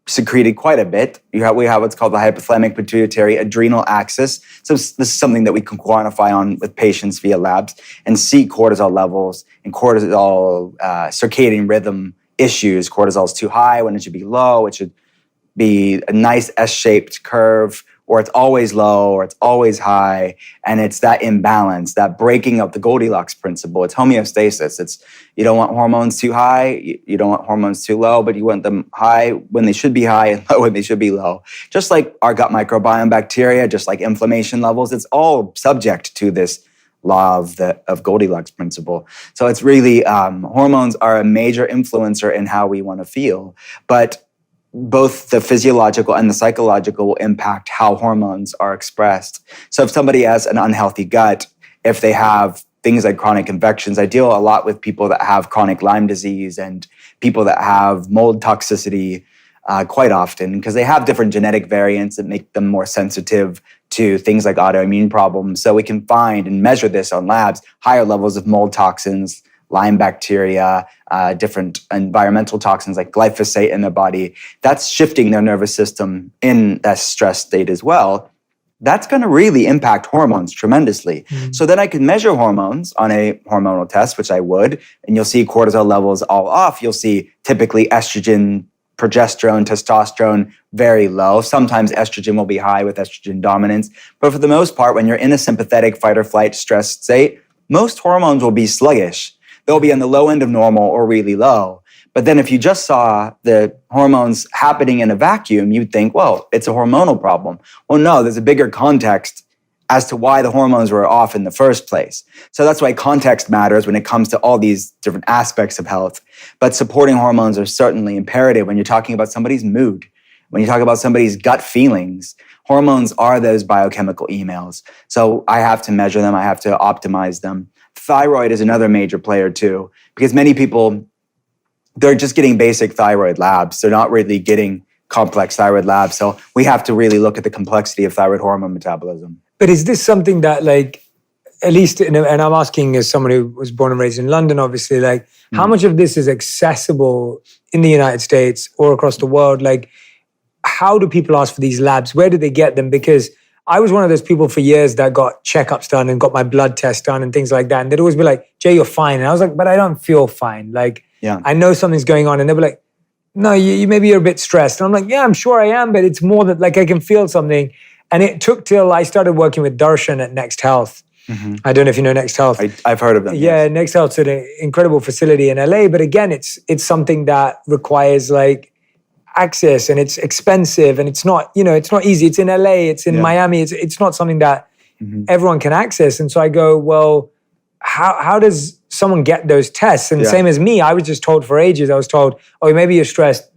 secreted quite a bit. We have what's called the hypothalamic pituitary adrenal axis. So this is something that we can quantify on with patients via labs and see cortisol levels and cortisol circadian rhythm issues. Cortisol is too high when it should be low. It should be a nice S-shaped curve, or it's always low, or it's always high, and it's that imbalance, that breaking of the Goldilocks principle. It's homeostasis. It's, you don't want hormones too high, you don't want hormones too low, but you want them high when they should be high and low when they should be low. Just like our gut microbiome bacteria, just like inflammation levels, it's all subject to this law of Goldilocks principle. So it's really, hormones are a major influencer in how we want to feel, but both the physiological and the psychological will impact how hormones are expressed. So if somebody has an unhealthy gut, if they have things like chronic infections, I deal a lot with people that have chronic Lyme disease and people that have mold toxicity quite often, because they have different genetic variants that make them more sensitive to things like autoimmune problems. So we can find and measure this on labs, higher levels of mold toxins, Lyme bacteria, different environmental toxins like glyphosate in their body. That's shifting their nervous system in that stress state as well. That's going to really impact hormones tremendously. So then I can measure hormones on a hormonal test, which I would, and you'll see cortisol levels all off. You'll see typically estrogen, progesterone, testosterone very low. Sometimes estrogen will be high with estrogen dominance. But for the most part, when you're in a sympathetic fight or flight stress state, most hormones will be sluggish. They'll be on the low end of normal or really low. But then if you just saw the hormones happening in a vacuum, you'd think, well, it's a hormonal problem. Well, no, there's a bigger context as to why the hormones were off in the first place. So that's why context matters when it comes to all these different aspects of health. But supporting hormones are certainly imperative when you're talking about somebody's mood, when you talk about somebody's gut feelings. Hormones are those biochemical emails. So I have to measure them. I have to optimize them. Thyroid is another major player too, because many people, they're just getting basic thyroid labs. They're not really getting complex thyroid labs. So we have to really look at the complexity of thyroid hormone metabolism. But is this something that, like, at least, and I'm asking as someone who was born and raised in London, obviously, like, how much of this is accessible in the United States or across the world? Like, how do people ask for these labs? Where do they get them? Because I was one of those people for years that got checkups done and got my blood test done and things like that. And they'd always be like, Jay, you're fine. And I was like, but I don't feel fine. Like, I know something's going on. And they'd be like, no, you maybe you're a bit stressed. And I'm like, yeah, I'm sure I am, but it's more that, like, I can feel something. And it took till I started working with Darshan at Next Health. I don't know if you know Next Health. I've heard of them. Yeah, yes. Next Health's an incredible facility in LA. But again, it's something that requires, like, access, and it's expensive, and it's not easy. It's in LA, it's in Miami. It's not something that everyone can access. And so I go, well, how does someone get those tests? And same as me, I was just told for ages, I was told, oh, maybe you're stressed,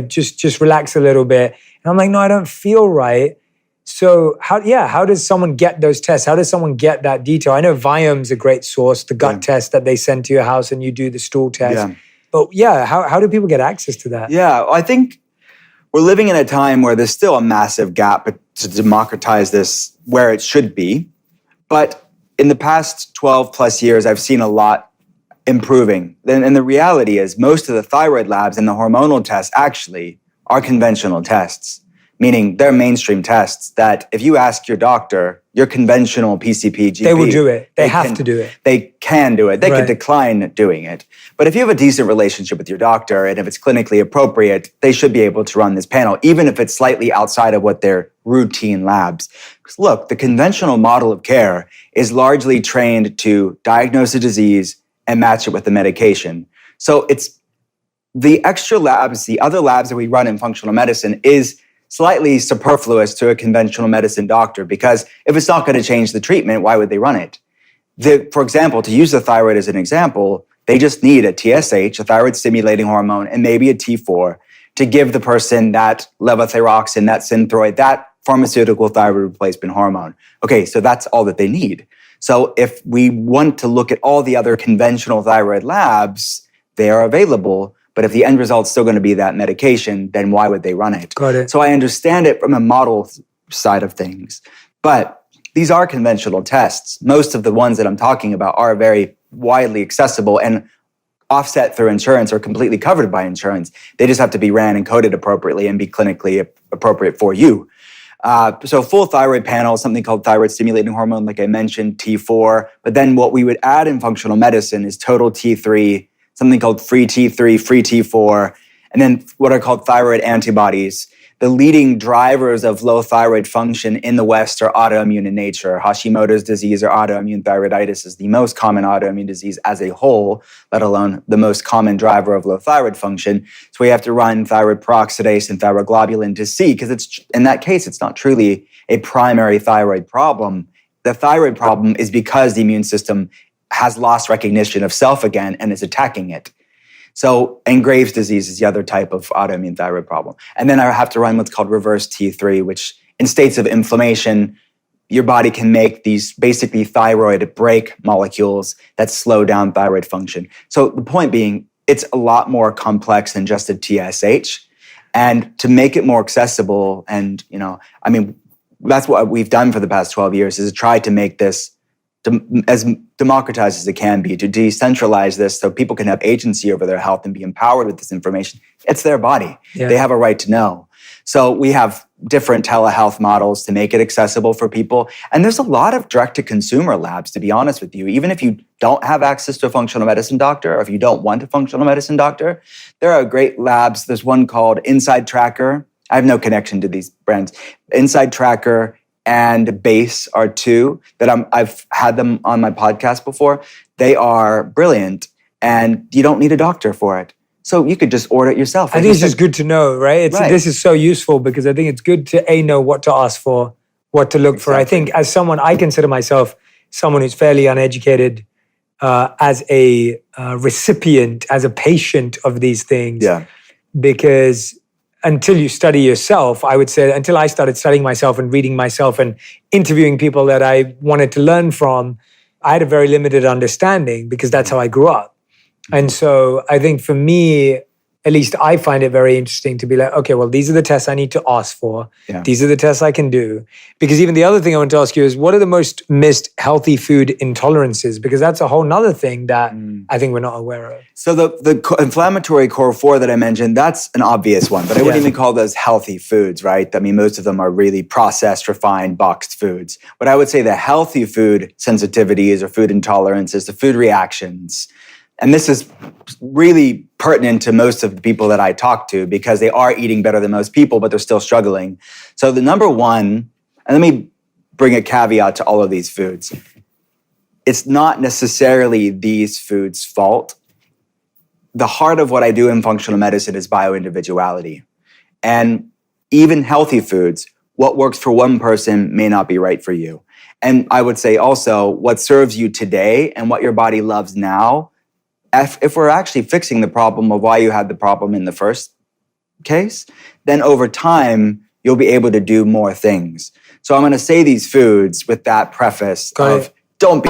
just relax a little bit. And I'm like, no, I don't feel right. So how does someone get those tests? How does someone get that detail? I know Viom's a great source, the gut test that they send to your house and you do the stool test. Yeah. But how do people get access to that? Yeah, I think we're living in a time where there's still a massive gap to democratize this where it should be. But in the past 12 plus years, I've seen a lot improving. And the reality is most of the thyroid labs and the hormonal tests actually are conventional tests, meaning they're mainstream tests that if you ask your doctor, your conventional PCP, GP, they will do it. They have to do it. They can do it. They Right. could decline doing it. But if you have a decent relationship with your doctor and if it's clinically appropriate, they should be able to run this panel, even if it's slightly outside of what their routine labs. Because look, the conventional model of care is largely trained to diagnose a disease and match it with the medication. So it's the extra labs, the other labs that we run in functional medicine is slightly superfluous to a conventional medicine doctor because if it's not going to change the treatment, why would they run it? For example, to use the thyroid as an example, they just need a TSH, a thyroid stimulating hormone, and maybe a T4 to give the person that levothyroxine, that Synthroid, that pharmaceutical thyroid replacement hormone. Okay, so that's all that they need. So if we want to look at all the other conventional thyroid labs, they are available. But if the end result's still going to be that medication, then why would they run it? Got it. So I understand it from a model side of things. But these are conventional tests. Most of the ones that I'm talking about are very widely accessible and offset through insurance or completely covered by insurance. They just have to be ran and coded appropriately and be clinically appropriate for you. So full thyroid panel, something called thyroid stimulating hormone, like I mentioned, T4. But then what we would add in functional medicine is total T3, something called free T3, free T4, and then what are called thyroid antibodies. The leading drivers of low thyroid function in the West are autoimmune in nature. Hashimoto's disease or autoimmune thyroiditis is the most common autoimmune disease as a whole, let alone the most common driver of low thyroid function. So we have to run thyroid peroxidase and thyroglobulin to see, because it's in that case, it's not truly a primary thyroid problem. The thyroid problem is because the immune system has lost recognition of self again and is attacking it. So, and Graves' disease is the other type of autoimmune thyroid problem. And then I have to run what's called reverse T3, which in states of inflammation, your body can make these basically thyroid brake molecules that slow down thyroid function. So the point being, it's a lot more complex than just a TSH. And to make it more accessible and, that's what we've done for the past 12 years is try to make this as democratized as it can be, to decentralize this so people can have agency over their health and be empowered with this information. It's their body. Yeah. They have a right to know. So we have different telehealth models to make it accessible for people. And there's a lot of direct-to-consumer labs, to be honest with you. Even if you don't have access to a functional medicine doctor or if you don't want a functional medicine doctor, there are great labs. There's one called Inside Tracker. I have no connection to these brands. Inside Tracker and Base are two that I've had them on my podcast before. They are brilliant, and you don't need a doctor for it. So you could just order it yourself. I think it's just good to know, right? This is so useful because I think it's good to know what to ask for, what to look for. I think as someone, I consider myself someone who's fairly uneducated as a recipient, as a patient of these things. Yeah. Because until you study yourself, I would say, until I started studying myself and reading myself and interviewing people that I wanted to learn from, I had a very limited understanding because that's how I grew up. And so I think for me, at least I find it very interesting to be like, okay, well, these are the tests I need to ask for. Yeah. These are the tests I can do. Because even the other thing I want to ask you is, what are the most missed healthy food intolerances? Because that's a whole nother thing that I think we're not aware of. So the inflammatory core 4 that I mentioned, that's an obvious one, but I wouldn't even call those healthy foods, right? I mean, most of them are really processed, refined, boxed foods. But I would say the healthy food sensitivities or food intolerances, the food reactions. And this is really pertinent to most of the people that I talk to because they are eating better than most people, but they're still struggling. So the number one, and let me bring a caveat to all of these foods. It's not necessarily these foods' fault. The heart of what I do in functional medicine is bioindividuality. And even healthy foods, what works for one person may not be right for you. And I would say also, what serves you today and what your body loves now, if we're actually fixing the problem of why you had the problem in the first case, then over time, you'll be able to do more things. So I'm going to say these foods with that preface of don't be...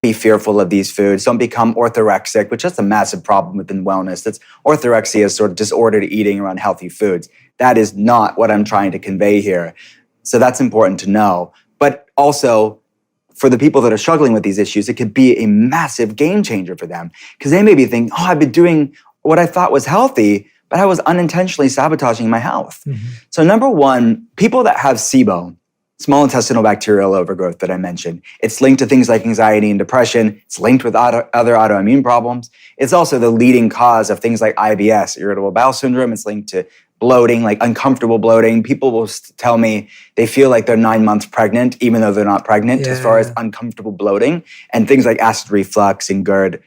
be fearful of these foods. Don't become orthorexic, which is a massive problem within wellness. That's orthorexia is sort of disordered eating around healthy foods. That is not what I'm trying to convey here. So that's important to know. But also, for the people that are struggling with these issues, it could be a massive game changer for them, because they may be thinking, oh, I've been doing what I thought was healthy, but I was unintentionally sabotaging my health. So number one, people that have SIBO, small intestinal bacterial overgrowth that I mentioned, it's linked to things like anxiety and depression. It's linked with other autoimmune problems. It's also the leading cause of things like IBS, irritable bowel syndrome. It's linked to bloating, like uncomfortable bloating. People will tell me they feel like they're 9 months pregnant, even though they're not pregnant, as far as uncomfortable bloating, and things like acid reflux and GERD.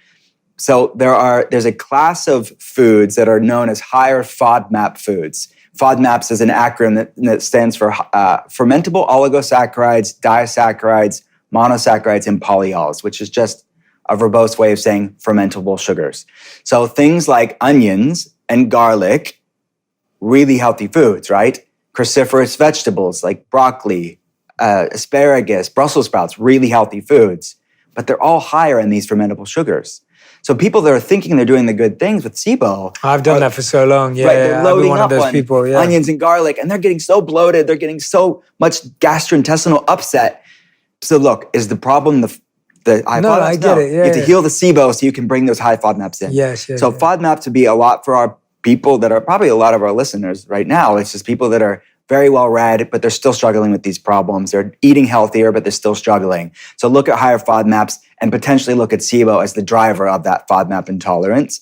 So there's a class of foods that are known as higher FODMAP foods. FODMAPs is an acronym that stands for fermentable oligosaccharides, disaccharides, monosaccharides, and polyols, which is just a verbose way of saying fermentable sugars. So things like onions and garlic, really healthy foods, right? Cruciferous vegetables like broccoli, asparagus, Brussels sprouts, really healthy foods, but they're all higher in these fermentable sugars. So people that are thinking they're doing the good things with SIBO, I've done that for so long. Yeah, right, they're loading one up of those on people, onions and garlic, and they're getting so bloated. They're getting so much gastrointestinal upset. So look, is the problem the high FODMAPs? No, I get it. Yeah, you have to heal the SIBO so you can bring those high FODMAPs in. Yes. So FODMAPs would be a lot for our people that are probably a lot of our listeners right now. It's just people that are very well read, but they're still struggling with these problems. They're eating healthier, but they're still struggling. So look at higher FODMAPs and potentially look at SIBO as the driver of that FODMAP intolerance.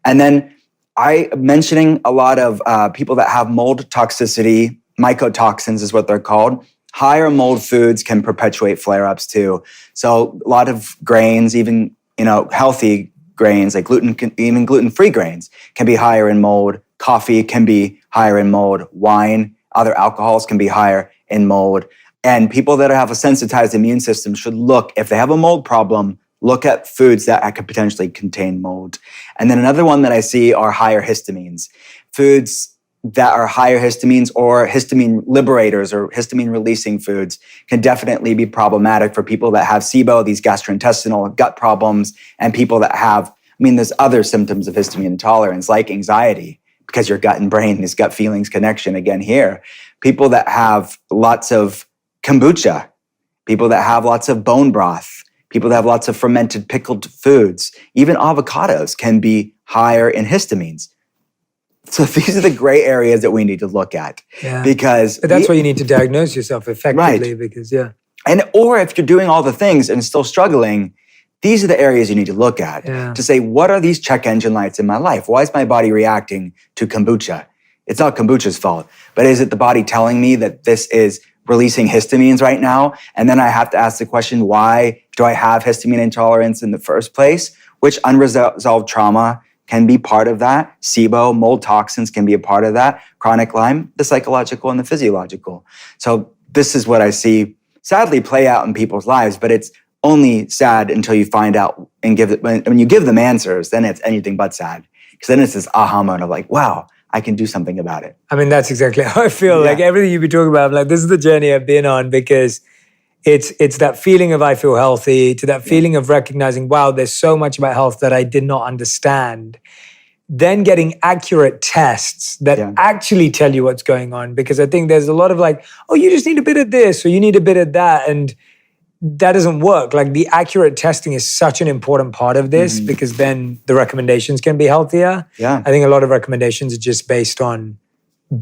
And then I'm mentioning a lot of people that have mold toxicity. Mycotoxins is what they're called. Higher mold foods can perpetuate flare-ups too. So a lot of grains, even healthy grains like even gluten-free grains can be higher in mold. Coffee can be higher in mold. Wine, other alcohols can be higher in mold. And people that have a sensitized immune system should look, if they have a mold problem, look at foods that could potentially contain mold. And then another one that I see are higher histamines. Foods that are higher histamines or histamine liberators or histamine releasing foods can definitely be problematic for people that have SIBO, these gastrointestinal gut problems, and people that have, there's other symptoms of histamine intolerance like anxiety, because your gut and brain, this gut feelings connection again here. People that have lots of kombucha, people that have lots of bone broth, people that have lots of fermented pickled foods, even avocados can be higher in histamines. So these are the gray areas that we need to look at. Because but that's why you need to diagnose yourself effectively, right. Because or if you're doing all the things and still struggling, these are the areas you need to look at to say, what are these check engine lights in my life? Why is my body reacting to kombucha? It's not kombucha's fault, but is it the body telling me that this is releasing histamines right now? And then I have to ask the question, why do I have histamine intolerance in the first place? Which unresolved trauma can be part of that. SIBO, mold toxins can be a part of that. Chronic Lyme, the psychological and the physiological. So this is what I see sadly play out in people's lives, but it's only sad until you find out and when you give them answers, then it's anything but sad. Because then it's this aha moment of like, wow, I can do something about it. That's exactly how I feel. Like everything you've been talking about, I'm like, this is the journey I've been on, because it's that feeling of I feel healthy to that feeling of recognizing, wow, there's so much about health that I did not understand. Then getting accurate tests that actually tell you what's going on. Because I think there's a lot of like, oh, you just need a bit of this or you need a bit of that. And that doesn't work. Like the accurate testing is such an important part of this because then the recommendations can be healthier. I think a lot of recommendations are just based on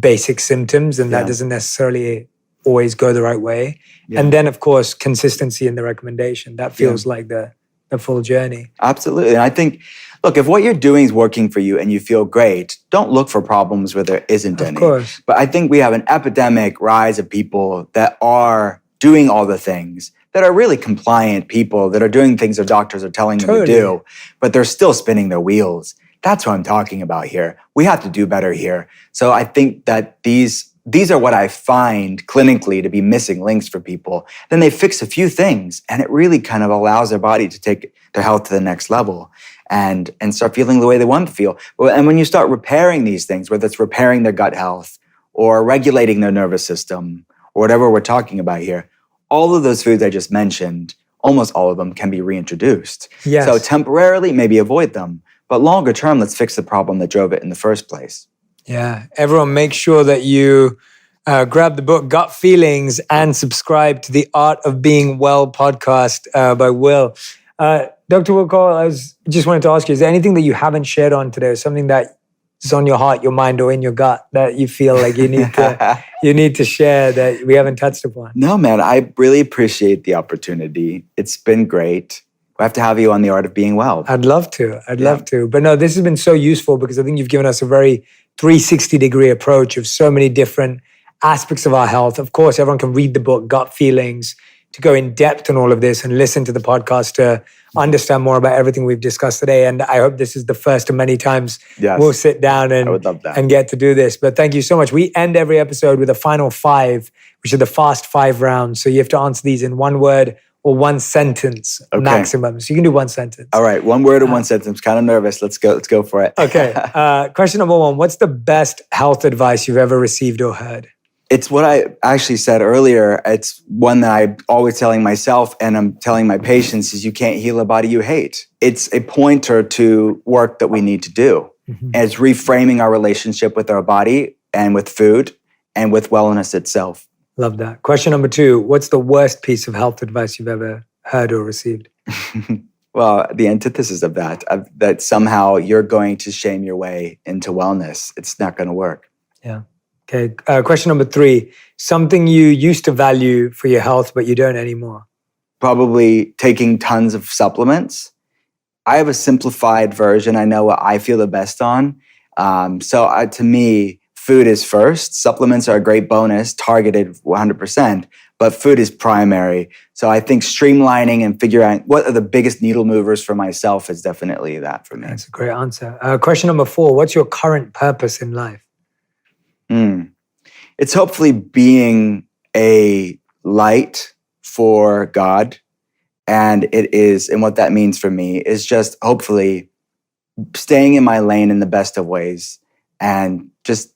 basic symptoms and that doesn't necessarily always go the right way. And then of course, consistency in the recommendation, that feels like the full journey. Absolutely. And I think, look, if what you're doing is working for you and you feel great, don't look for problems where there isn't any. Of course. But I think we have an epidemic rise of people that are doing all the things, that are really compliant people, that are doing things their doctors are telling them to do, but they're still spinning their wheels. That's what I'm talking about here. We have to do better here. So I think that these are what I find clinically to be missing links for people. Then they fix a few things and it really kind of allows their body to take their health to the next level and start feeling the way they want to feel. And when you start repairing these things, whether it's repairing their gut health or regulating their nervous system or whatever we're talking about here, all of those foods I just mentioned almost all of them can be reintroduced. Yes. So temporarily, maybe avoid them. But longer term, let's fix the problem that drove it in the first place. Yeah. Everyone, make sure that you grab the book Gut Feelings and subscribe to the Art of Being Well podcast by Will. Dr. Will Cole, I just wanted to ask you, is there anything that you haven't shared on today, or something that is on your heart, your mind, or in your gut that you feel like you need to share that we haven't touched upon? No, man, I really appreciate the opportunity. It's been great. We have to have you on the Art of Being Well. I'd love to. I'd love to. But no, this has been so useful because I think you've given us a very 360-degree approach of so many different aspects of our health. Of course, everyone can read the book, Gut Feelings, to go in depth on all of this and listen to the podcast to understand more about everything we've discussed today. And I hope this is the first of many times we'll sit down I would love that. and get to do this. But thank you so much. We end every episode with a final 5, which are the fast 5 rounds. So you have to answer these in 1 word or 1 sentence maximum. So you can do 1 sentence. All right, 1 word or 1 sentence. Kind of nervous. Let's go for it. Okay. Question number 1. What's the best health advice you've ever received or heard? It's what I actually said earlier. It's one that I'm always telling myself and I'm telling my patients is you can't heal a body you hate. It's a pointer to work that we need to do. Mm-hmm. And it's reframing our relationship with our body and with food and with wellness itself. Love that. Question number 2. What's the worst piece of health advice you've ever heard or received? Well, the antithesis of that somehow you're going to shame your way into wellness. It's not going to work. Yeah. Okay. Question number 3. Something you used to value for your health, but you don't anymore. Probably taking tons of supplements. I have a simplified version. I know what I feel the best on. To me, food is first. Supplements are a great bonus, targeted 100%, but food is primary. So I think streamlining and figuring out what are the biggest needle movers for myself is definitely that for me. That's a great answer. Question number 4. What's your current purpose in life? It's hopefully being a light for God. And what that means for me is just hopefully staying in my lane in the best of ways and just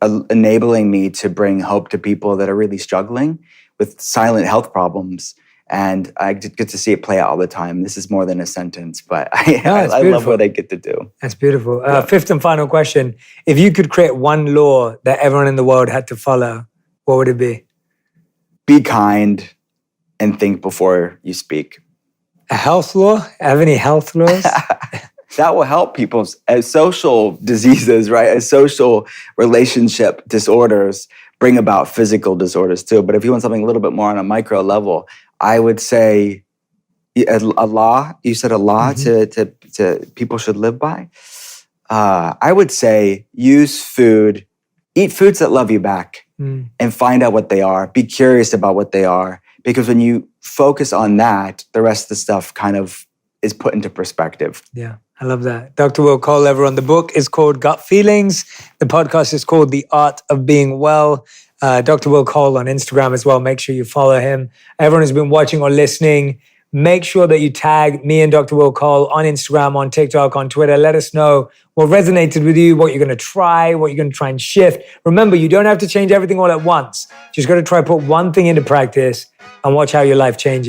enabling me to bring hope to people that are really struggling with silent health problems. And I get to see it play out all the time. This is more than a sentence, but I love what I get to do. That's beautiful. 5th and final question. If you could create 1 law that everyone in the world had to follow, what would it be? Be kind and think before you speak. A health law? Have any health laws? That will help people's social diseases, right? As social relationship disorders bring about physical disorders too. But if you want something a little bit more on a micro level, I would say a law. You said a law to people should live by. I would say eat foods that love you back, and find out what they are. Be curious about what they are, because when you focus on that, the rest of the stuff kind of is put into perspective. Yeah, I love that. Dr. Will Cole, everyone. The book is called Gut Feelings. The podcast is called The Art of Being Well. Dr. Will Cole on Instagram as well. Make sure you follow him. Everyone who's been watching or listening, make sure that you tag me and Dr. Will Cole on Instagram, on TikTok, on Twitter. Let us know what resonated with you, what you're going to try, what you're going to try and shift. Remember, you don't have to change everything all at once. Just got to try put one thing into practice and watch how your life changes.